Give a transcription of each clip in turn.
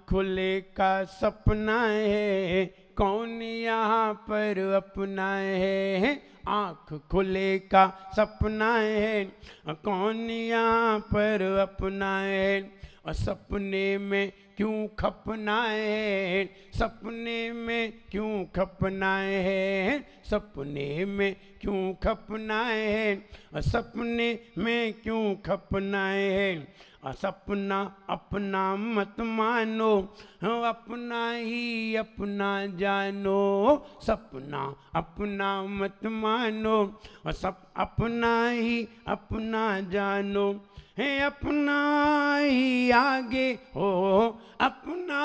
खुले का सपना है, कौन यहाँ पर अपना है। आँख खुले का सपना है, कौन यहाँ पर अपना है। और सपने में क्यों खपना है, सपने में क्यों खपना है। सपने में क्यों खपना है, सपने में क्यों खपना है। सपना अपना मत मानो, अपना ही अपना जानो। सपना अपना मत मानो, अपना ही अपना जानो। है अपना ही आगे हो, अपना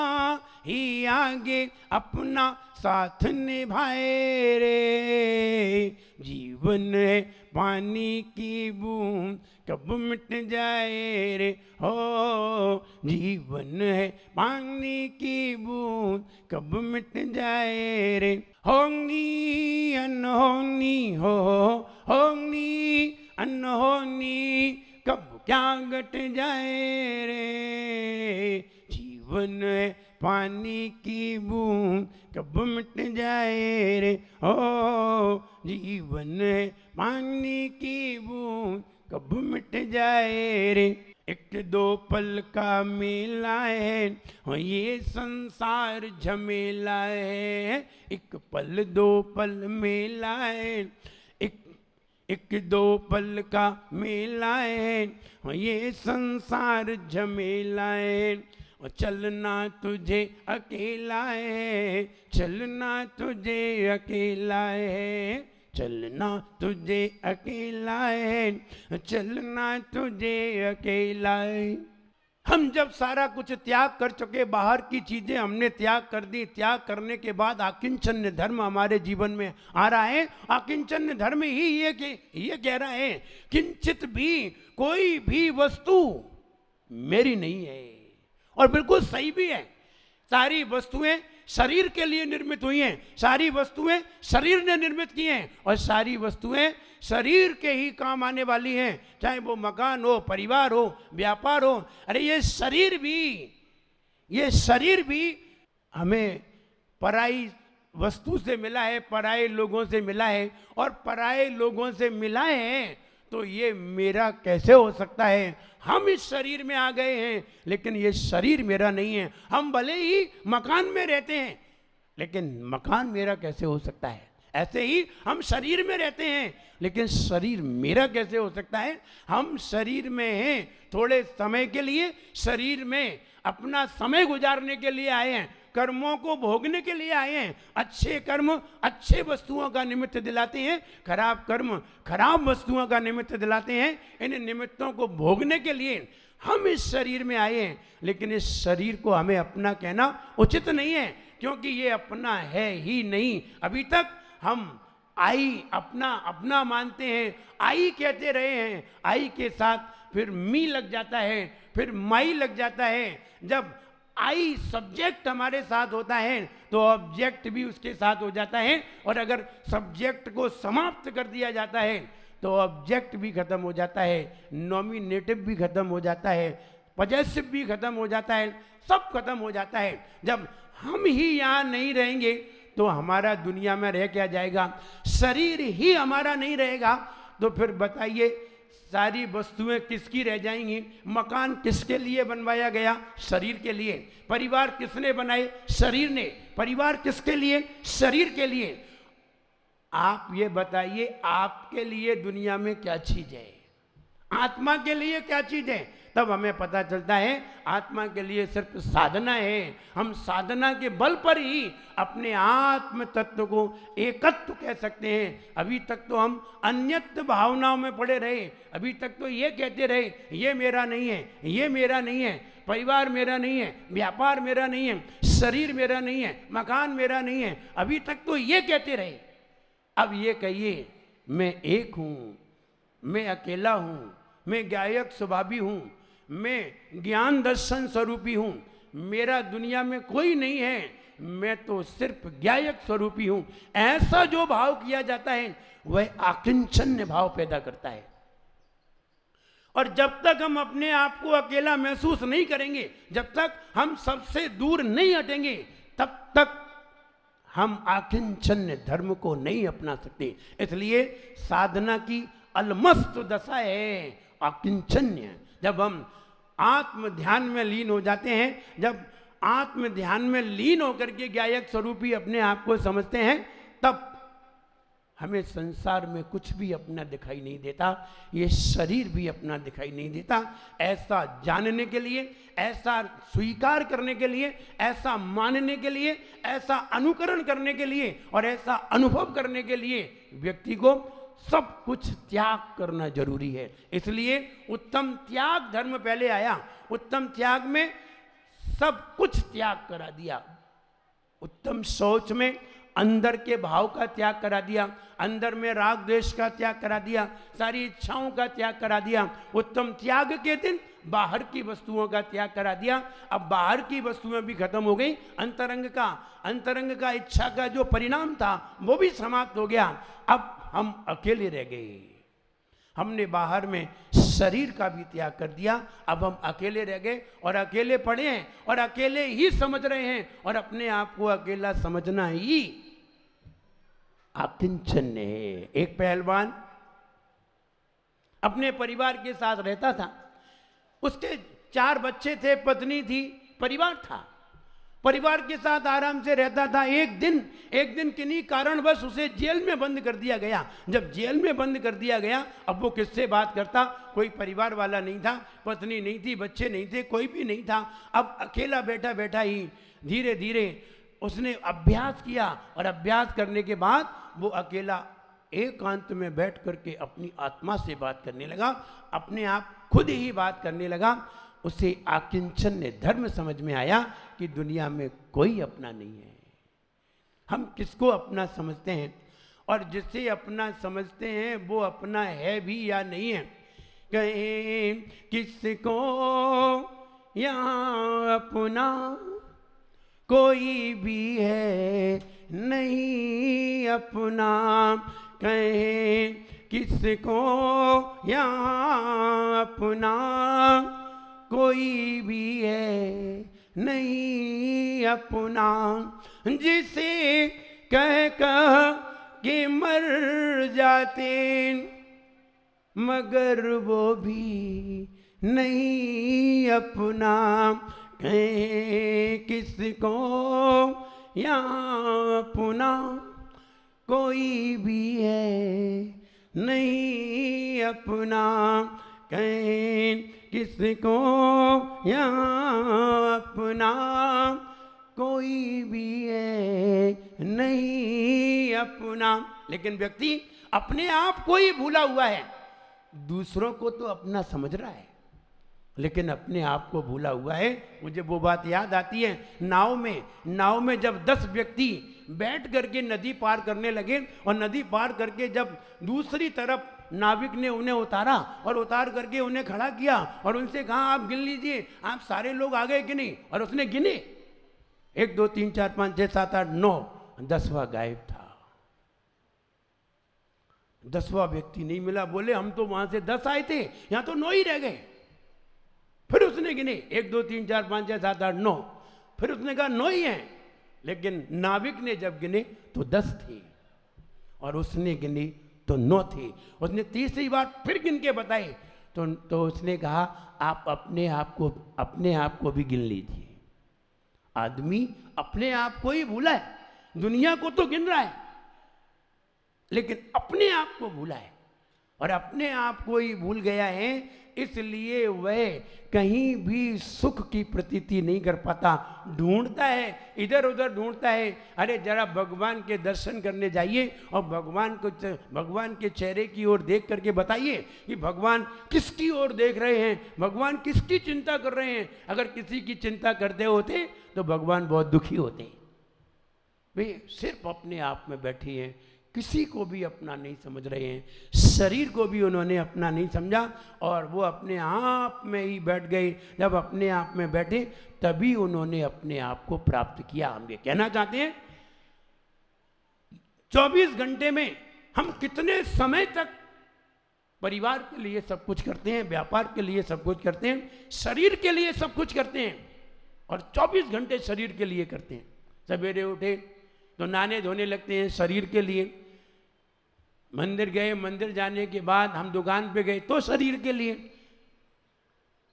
ही आगे अपना साथ निभाए रे। जीवन है पानी की बूंद, कब मिट जाए रे हो। जीवन है पानी की बूंद, कब मिट जाए रे। होनी अनहोनी हो, होनी अनहोनी, कब क्या घट जाए रे। जीवन है पानी की बूंद, कब मिट जाए रे हो। जीवन है पानी की बूंद, कब मिट जाए रे। एक दो पल का मेला है, ये संसार झमेला है। एक पल दो पल मेला है, एक दो पल का मेला है, ये संसार झमेला है। और चलना तुझे अकेला है, चलना तुझे अकेला है। चलना तुझे अकेला है, चलना तुझे अकेला है। हम जब सारा कुछ त्याग कर चुके, बाहर की चीजें हमने त्याग कर दी, त्याग करने के बाद आकिंचन्य धर्म हमारे जीवन में आ रहा है। आकिंचन्य धर्म ही ये कह रहा है, किंचित भी कोई भी वस्तु मेरी नहीं है। और बिल्कुल सही भी है। सारी वस्तुएं शरीर के लिए निर्मित हुई हैं, सारी वस्तुएं शरीर ने निर्मित की हैं, और सारी वस्तुएं शरीर के ही काम आने वाली हैं। चाहे वो मकान हो, परिवार हो, व्यापार हो। अरे ये शरीर भी हमें पराई वस्तु से मिला है, पराए लोगों से मिला है। और पराए लोगों से मिला है तो ये मेरा कैसे हो सकता है। हम इस शरीर में आ गए हैं, लेकिन ये शरीर मेरा नहीं है। हम भले ही मकान में रहते हैं, लेकिन मकान मेरा कैसे हो सकता है। ऐसे ही हम शरीर में रहते हैं, लेकिन शरीर मेरा कैसे हो सकता है। हम शरीर में हैं थोड़े समय के लिए, शरीर में अपना समय गुजारने के लिए आए हैं, कर्मों को भोगने के लिए आए हैं। अच्छे कर्म अच्छे वस्तुओं का निमित्त दिलाते हैं, खराब कर्म खराब वस्तुओं का निमित्त दिलाते हैं। इन निमित्तों को भोगने के लिए हम इस शरीर में आए हैं, लेकिन इस शरीर को हमें अपना कहना उचित नहीं है, क्योंकि ये अपना है ही नहीं। अभी तक हम आई अपना अपना मानते हैं, आई कहते रहे हैं। आई के साथ फिर मी लग जाता है, फिर माई लग जाता है। जब आई सब्जेक्ट हमारे साथ होता है तो ऑब्जेक्ट भी उसके साथ हो जाता है, और अगर सब्जेक्ट को समाप्त कर दिया जाता है तो ऑब्जेक्ट भी खत्म हो जाता है, नॉमिनेटिव भी खत्म हो जाता है, पजेसिव भी खत्म हो जाता है, सब खत्म हो जाता है। जब हम ही यहाँ नहीं रहेंगे तो हमारा दुनिया में रह क्या जाएगा। शरीर ही हमारा नहीं रहेगा तो फिर बताइए सारी वस्तुएं किसकी रह जाएंगी। मकान किसके लिए बनवाया गया, शरीर के लिए। परिवार किसने बनाए, शरीर ने। परिवार किसके लिए, शरीर के लिए। आप ये बताइए आपके लिए दुनिया में क्या चीज है, आत्मा के लिए क्या चीज है। तब हमें पता चलता है आत्मा के लिए सिर्फ साधना है। हम साधना के बल पर ही अपने आत्म तत्व को एकत्व कह सकते हैं। अभी तक तो हम अन्यत्र भावनाओं में पड़े रहे, अभी तक तो ये कहते रहे ये मेरा नहीं है, ये मेरा नहीं है, परिवार मेरा नहीं है, व्यापार मेरा नहीं है, शरीर मेरा नहीं है, मकान मेरा नहीं है। अभी तक तो ये कहते रहे। अब ये कहिए मैं एक हूँ, मैं अकेला हूँ, मैं गायक स्वभावी हूँ, मैं ज्ञान दर्शन स्वरूपी हूँ, मेरा दुनिया में कोई नहीं है, मैं तो सिर्फ गायक स्वरूपी हूँ। ऐसा जो भाव किया जाता है वह आकिंचन्य भाव पैदा करता है। और जब तक हम अपने आप को अकेला महसूस नहीं करेंगे, जब तक हम सबसे दूर नहीं हटेंगे, तब तक हम आकिंचन्य धर्म को नहीं अपना सकते। इसलिए साधना की अलमस्त दशा है आकिंचन्य। जब हम आत्म ध्यान में लीन हो जाते हैं, जब आत्म ध्यान में लीन होकर के ज्ञायक स्वरूपी अपने आप को समझते हैं, तब हमें संसार में कुछ भी अपना दिखाई नहीं देता, ये शरीर भी अपना दिखाई नहीं देता। ऐसा जानने के लिए, ऐसा स्वीकार करने के लिए, ऐसा मानने के लिए, ऐसा अनुकरण करने के लिए और ऐसा अनुभव करने के लिए व्यक्ति को सब कुछ त्याग करना जरूरी है। इसलिए उत्तम त्याग धर्म पहले आया। उत्तम त्याग में सब कुछ त्याग करा दिया। उत्तम सोच में अंदर के भाव का त्याग करा दिया, अंदर में राग द्वेष का त्याग करा दिया, सारी इच्छाओं का त्याग करा दिया। उत्तम त्याग के दिन बाहर की वस्तुओं का त्याग करा दिया। अब बाहर की वस्तुएं भी खत्म हो गई, अंतरंग का इच्छा का जो परिणाम था वो भी समाप्त हो गया। अब हम अकेले रह गए। हमने बाहर में शरीर का भी त्याग कर दिया। अब हम अकेले रह गए और अकेले पड़े हैं और अकेले ही समझ रहे हैं, और अपने आप को अकेला समझना ही आकिंचन्य है। एक पहलवान अपने परिवार के साथ रहता था। उसके 4 बच्चे थे, पत्नी थी, परिवार था। परिवार के साथ आराम से रहता था। एक दिन किन्हीं कारणवश उसे जेल में बंद कर दिया गया। जब जेल में बंद कर दिया गया, अब वो किससे बात करता? कोई परिवार वाला नहीं था, पत्नी नहीं थी, बच्चे नहीं थे, कोई भी नहीं था। अब अकेला बैठा बैठा ही धीरे धीरे उसने अभ्यास किया, और अभ्यास करने के बाद वो अकेला एकांत में बैठ करके अपनी आत्मा से बात करने लगा, अपने आप खुद ही बात करने लगा। उसे आकिंचन्य धर्म समझ में आया कि दुनिया में कोई अपना नहीं है। हम किसको अपना समझते हैं, और जिसे अपना समझते हैं वो अपना है भी या नहीं है। कहीं किसको यहाँ अपना कोई भी है नहीं अपना, कहीं किसको यहाँ अपना कोई भी है नहीं अपना। जिसे कह के मर जाते मगर वो भी नहीं अपना, कहीं किसको यहाँ अपना कोई भी है नहीं अपना, कहीं किसको यहाँ अपना कोई भी है नहीं अपना। लेकिन व्यक्ति अपने आप को ही भूला हुआ है। दूसरों को तो अपना समझ रहा है, लेकिन अपने आप को भूला हुआ है। मुझे वो बात याद आती है, नाव में जब 10 व्यक्ति बैठ करके नदी पार करने लगे, और नदी पार करके जब दूसरी तरफ नाविक ने उन्हें उतारा और उतार करके उन्हें खड़ा किया और उनसे कहा, आप गिन लीजिए आप सारे लोग आ गए कि नहीं। और उसने गिने, 1 2 3 4 5 6 7 8 9, 10वां गायब था। 10वां व्यक्ति नहीं मिला। बोले हम तो वहां से 10 आए थे, यहां तो 9 ही रह गए। फिर उसने गिने 1 2 3 4 5 6 7 8 9, फिर उसने कहा 9 ही हैं। लेकिन नाविक ने जब गिने तो 10 थे, और उसने गिनी तो 9 थे। उसने तीसरी बार फिर गिन के बताए तो उसने कहा, आप अपने आप को भी गिन लीजिए। आदमी अपने आप को ही भूला है, दुनिया को तो गिन रहा है लेकिन अपने आप को भूला है। और अपने आप को ही भूल गया है, इसलिए वह कहीं भी सुख की प्रतीति नहीं कर पाता। ढूंढता है, इधर उधर ढूंढता है। अरे जरा भगवान के दर्शन करने जाइए और भगवान के चेहरे की ओर देख करके बताइए कि भगवान किसकी ओर देख रहे हैं, भगवान किसकी चिंता कर रहे हैं। अगर किसी की चिंता करते होते तो भगवान बहुत दुखी होते। वे सिर्फ अपने आप में बैठे हैं, किसी को भी अपना नहीं समझ रहे हैं। शरीर को भी उन्होंने अपना नहीं समझा, और वो अपने आप में ही बैठ गए। जब अपने आप में बैठे तभी उन्होंने अपने आप को प्राप्त किया। हम ये कहना चाहते हैं, 24 घंटे में हम कितने समय तक परिवार के लिए सब कुछ करते हैं, व्यापार के लिए सब कुछ करते हैं, शरीर के लिए सब कुछ करते हैं और 24 घंटे शरीर के लिए करते हैं। सवेरे उठे तो नहाने धोने लगते हैं शरीर के लिए, मंदिर गए, मंदिर जाने के बाद हम दुकान पे गए तो शरीर के लिए,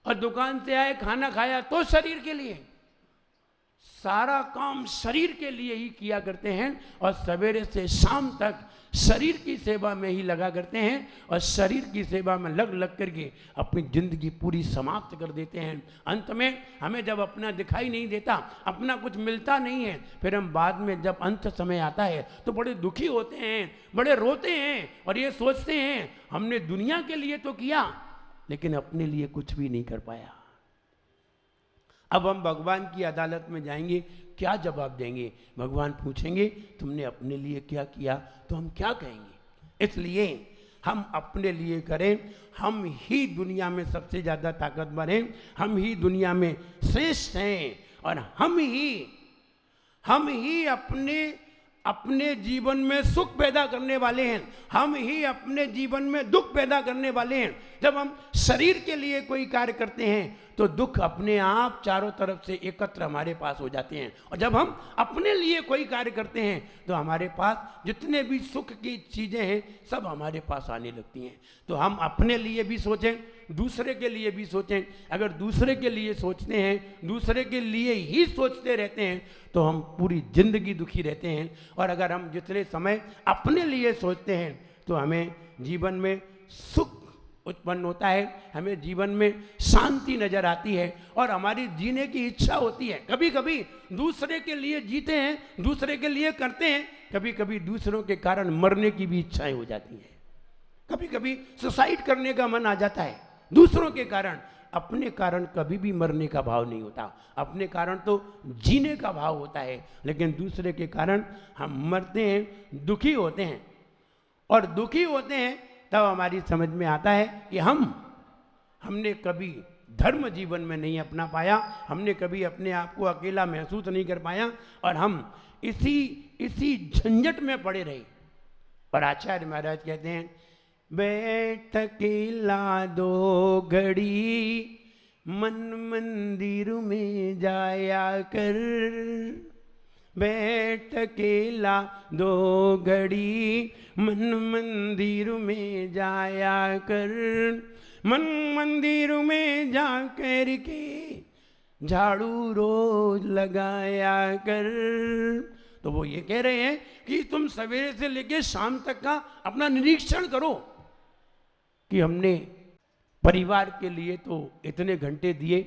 और दुकान से आए खाना खाया तो शरीर के लिए। सारा काम शरीर के लिए ही किया करते हैं और सवेरे से शाम तक शरीर की सेवा में ही लगा करते हैं और शरीर की सेवा में लग लग करके अपनी जिंदगी पूरी समाप्त कर देते हैं। अंत में हमें जब अपना दिखाई नहीं देता, अपना कुछ मिलता नहीं है, फिर हम बाद में जब अंत समय आता है तो बड़े दुखी होते हैं, बड़े रोते हैं और ये सोचते हैं हमने दुनिया के लिए तो किया लेकिन अपने लिए कुछ भी नहीं कर पाया। अब हम भगवान की अदालत में जाएंगे, क्या जवाब देंगे? भगवान पूछेंगे तुमने अपने लिए क्या किया, तो हम क्या कहेंगे? इसलिए हम अपने लिए करें, हम ही दुनिया में सबसे ज़्यादा ताकतवर हैं, हम ही दुनिया में श्रेष्ठ हैं और हम ही अपने जीवन में सुख पैदा करने वाले हैं, हम ही अपने जीवन में दुख पैदा करने वाले हैं। जब हम शरीर के लिए कोई कार्य करते हैं तो दुख अपने आप चारों तरफ से एकत्र हमारे पास हो जाते हैं, और जब हम अपने लिए कोई कार्य करते हैं तो हमारे पास जितने भी सुख की चीज़ें हैं सब हमारे पास आने लगती हैं। तो हम अपने लिए भी सोचें, दूसरे के लिए भी सोचें। अगर दूसरे के लिए सोचते हैं, दूसरे के लिए ही सोचते रहते हैं तो हम पूरी जिंदगी दुखी रहते हैं, और अगर हम जितने समय अपने लिए सोचते हैं तो हमें जीवन में सुख उत्पन्न होता है, हमें जीवन में शांति नजर आती है और हमारी जीने की इच्छा होती है। कभी कभी दूसरे के लिए जीते हैं, दूसरे के लिए करते हैं, कभी कभी दूसरों के कारण मरने की भी इच्छाएं हो जाती हैं, कभी कभी सुसाइड करने का मन आ जाता है दूसरों के कारण। अपने कारण कभी भी मरने का भाव नहीं होता, अपने कारण तो जीने का भाव होता है, लेकिन दूसरे के कारण हम मरते हैं, दुखी होते हैं, और दुखी होते हैं तब हमारी समझ में आता है कि हमने कभी धर्म जीवन में नहीं अपना पाया, हमने कभी अपने आप को अकेला महसूस नहीं कर पाया और हम इसी झंझट में पड़े रहे। और आचार्य महाराज कहते हैं, बैठ अकेला दो घड़ी मन मंदिर में जाया कर, बैठ अकेला दो घड़ी मन मंदिर में जाया कर, मन मंदिर में जा कर के झाड़ू रोज लगाया कर। तो वो ये कह रहे हैं कि तुम सवेरे से लेकर शाम तक का अपना निरीक्षण करो कि हमने परिवार के लिए तो इतने घंटे दिए।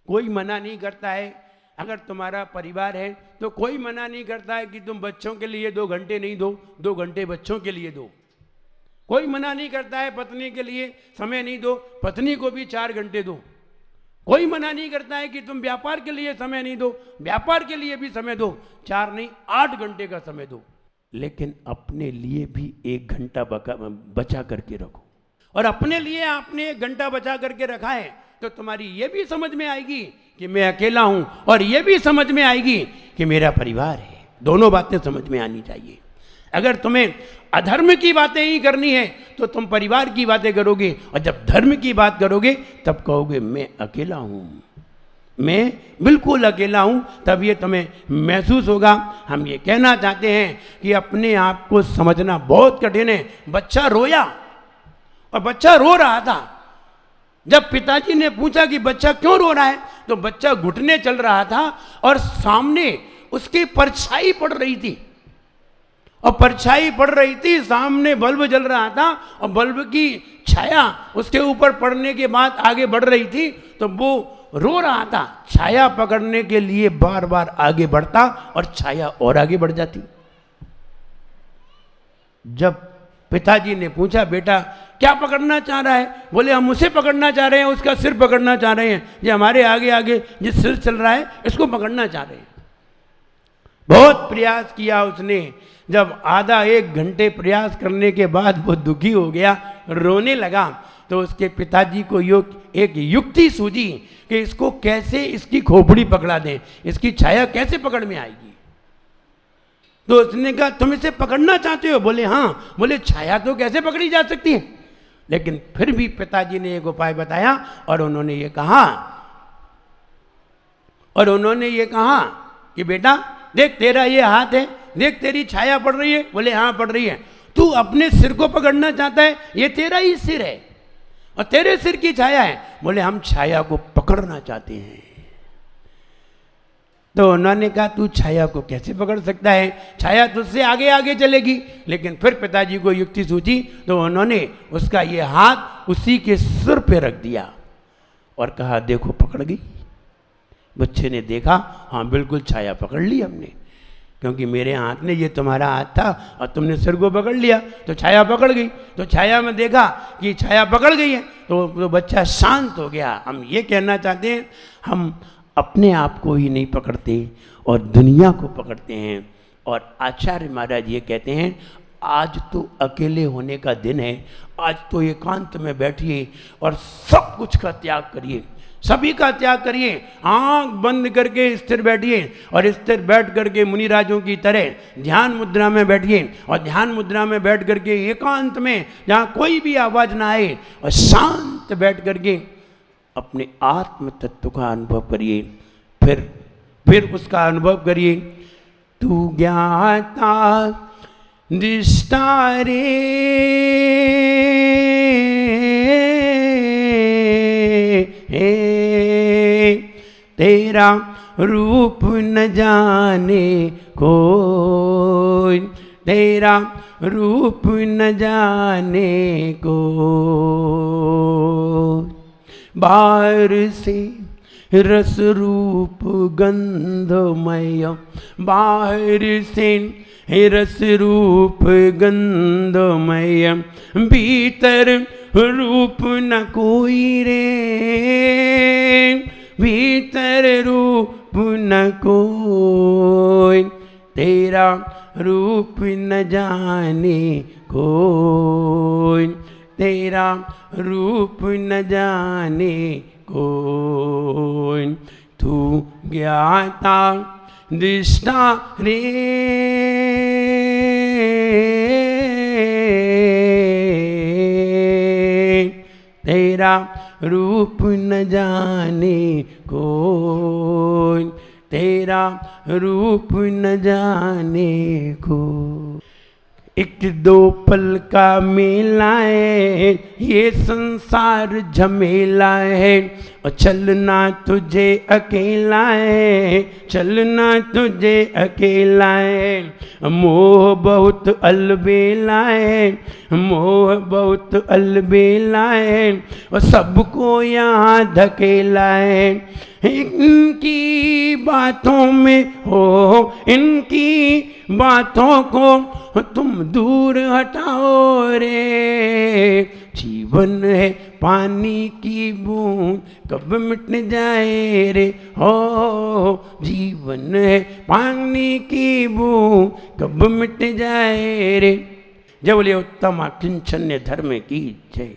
कोई मना नहीं करता है, अगर तुम्हारा परिवार है तो कोई मना नहीं करता है कि तुम बच्चों के लिए 2 घंटे नहीं दो, 2 घंटे बच्चों के लिए दो। कोई मना नहीं करता है पत्नी के लिए समय नहीं दो, पत्नी को भी 4 घंटे दो। कोई मना नहीं करता है कि तुम व्यापार के लिए समय नहीं दो, व्यापार के लिए भी समय दो, 4 नहीं 8 घंटे का समय दो। लेकिन अपने लिए भी 1 घंटा बचा करके रखो, और अपने लिए आपने 1 घंटा बचा करके रखा है तो तुम्हारी ये भी समझ में आएगी कि मैं अकेला हूं, और ये भी समझ में आएगी कि मेरा परिवार है। दोनों बातें समझ में आनी चाहिए। अगर तुम्हें अधर्म की बातें ही करनी है तो तुम परिवार की बातें करोगे, और जब धर्म की बात करोगे तब कहोगे मैं अकेला हूं, मैं बिल्कुल अकेला हूं, तब ये तुम्हें महसूस होगा। हम ये कहना चाहते हैं कि अपने आप को समझना बहुत कठिन है। बच्चा रोया, और बच्चा रो रहा था। जब पिताजी ने पूछा कि बच्चा क्यों रो रहा है, तो बच्चा घुटने चल रहा था और सामने उसकी परछाई पड़ रही थी, और परछाई पड़ रही थी, सामने बल्ब जल रहा था और बल्ब की छाया उसके ऊपर पड़ने के बाद आगे बढ़ रही थी, तो वो रो रहा था। छाया पकड़ने के लिए बार बार आगे बढ़ता और छाया और आगे बढ़ जाती। जब पिताजी ने पूछा बेटा क्या पकड़ना चाह रहा है, बोले हम उसे पकड़ना चाह रहे हैं, उसका सिर पकड़ना चाह रहे हैं, ये हमारे आगे आगे जिस सिर चल रहा है इसको पकड़ना चाह रहे हैं। बहुत प्रयास किया उसने। जब आधा 1 घंटे प्रयास करने के बाद वो दुखी हो गया, रोने लगा, तो उसके पिताजी को एक युक्ति सूझी कि इसको कैसे इसकी खोपड़ी पकड़ा दें, इसकी छाया कैसे पकड़ में आएगी। तो उसने कहा तुम इसे पकड़ना चाहते हो? बोले हाँ। बोले छाया तो कैसे पकड़ी जा सकती है? लेकिन फिर भी पिताजी ने एक उपाय बताया और उन्होंने ये कहा कि बेटा देख तेरा ये हाथ है, देख तेरी छाया पड़ रही है। बोले हाँ पड़ रही है। तू अपने सिर को पकड़ना चाहता है, ये तेरा ही सिर है और तेरे सिर की छाया है। बोले हम छाया को पकड़ना चाहते हैं। तो उन्होंने कहा तू छाया को कैसे पकड़ सकता है, छाया तुझसे आगे आगे चलेगी। लेकिन फिर पिताजी को युक्ति सूझी तो उन्होंने उसका ये हाथ उसी के सिर पे रख दिया और कहा देखो पकड़ गई। बच्चे ने देखा, हाँ बिल्कुल छाया पकड़ ली हमने, क्योंकि मेरे हाथ में ये तुम्हारा हाथ था और तुमने सिर को पकड़ लिया तो छाया पकड़ गई। तो छाया में देखा कि छाया पकड़ गई है तो बच्चा शांत हो गया। हम ये कहना चाहते हैं हम अपने आप को ही नहीं पकड़ते और दुनिया को पकड़ते हैं। और आचार्य महाराज ये कहते हैं आज तो अकेले होने का दिन है, आज तो एकांत में बैठिए और सब कुछ का त्याग करिए, सभी का त्याग करिए, आंख बंद करके स्थिर बैठिए और स्थिर बैठ करके मुनिराजों की तरह ध्यान मुद्रा में बैठिए और ध्यान मुद्रा में बैठ करके एकांत में जहाँ कोई भी आवाज़ ना आए और शांत बैठ करके अपने आत्म तत्व का अनुभव करिए। फिर उसका अनुभव करिए। तू ज्ञाता दृष्टा रे तेरा रूप न जाने कोई, तेरा रूप न जाने को। बाहर से रस रूप गंधमय, बाहर से रस रूप गंधमय, भीतर रूप न कोई रे, भीतर रूप न कोई, तेरा रूप न जाने कोई, तेरा रूप न जाने कोई। तू ज्ञाता दृष्टा रे तेरा रूप न जाने कोई, तेरा रूप न जाने को। एक दो पल का मेला है ये संसार झमेला है, और चलना तुझे अकेला है, चलना तुझे अकेला है। मोह बहुत अलबेला है, मोह बहुत अलबेला है, और सबको यहाँ धकेला है। इनकी बातों में हो, इनकी बातों को तुम दूर हटाओ रे। जीवन है पानी की बूंद कब मिट जाए रे, हो जीवन है पानी की बूंद कब मिट जाए रे। जय बोले उत्तम किंचन्य धर्म की जय।